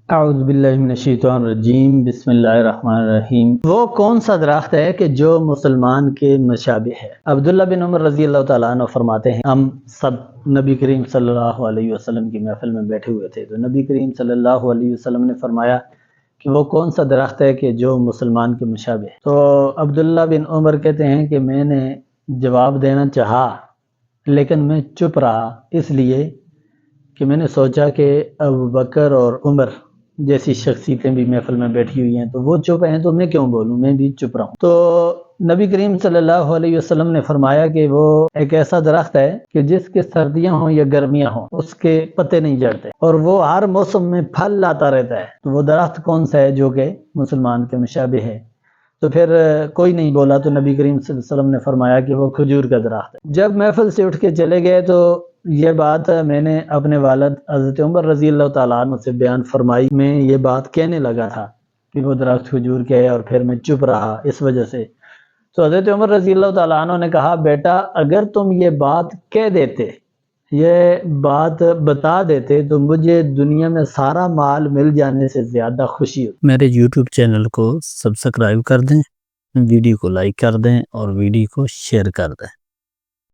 اعوذ باللہ من الشیطان الرجیم، بسم اللہ الرحمن الرحیم۔ وہ کون سا درخت ہے کہ جو مسلمان کے مشابہ ہے؟ عبداللہ بن عمر رضی اللہ تعالیٰ عنہ فرماتے ہیں، ہم سب نبی کریم صلی اللہ علیہ وسلم کی محفل میں بیٹھے ہوئے تھے تو نبی کریم صلی اللہ علیہ وسلم نے فرمایا کہ وہ کون سا درخت ہے کہ جو مسلمان کے مشابہ ہے؟ تو عبداللہ بن عمر کہتے ہیں کہ میں نے جواب دینا چاہا لیکن میں چپ رہا، اس لیے کہ میں نے سوچا کہ ابو بکر اور عمر جیسی شخصیتیں بھی محفل میں بیٹھی ہوئی ہیں تو وہ چپ ہیں تو میں کیوں بولوں، میں بھی چپ رہا ہوں۔ تو نبی کریم صلی اللہ علیہ وسلم نے فرمایا کہ وہ ایک ایسا درخت ہے کہ جس کے سردیاں ہوں یا گرمیاں ہوں اس کے پتے نہیں جھڑتے اور وہ ہر موسم میں پھل لاتا رہتا ہے۔ تو وہ درخت کون سا ہے جو کہ مسلمان کے مشابہ ہے؟ تو پھر کوئی نہیں بولا تو نبی کریم صلی اللہ علیہ وسلم نے فرمایا کہ وہ کھجور کا درخت ہے۔ جب محفل سے اٹھ کے چلے گئے تو یہ بات میں نے اپنے والد حضرت عمر رضی اللہ تعالیٰ عنہ سے بیان فرمائی۔ میں یہ بات کہنے لگا تھا کہ وہ درخت کھجور کا ہے اور پھر میں چپ رہا اس وجہ سے۔ تو حضرت عمر رضی اللہ تعالیٰ عنہ نے کہا، بیٹا اگر تم یہ بات کہہ دیتے، یہ بات بتا دیتے تو مجھے دنیا میں سارا مال مل جانے سے زیادہ خوشی ہوتی۔ میرے یوٹیوب چینل کو سبسکرائب کر دیں، ویڈیو کو لائک کر دیں اور ویڈیو کو شیئر کر دیں۔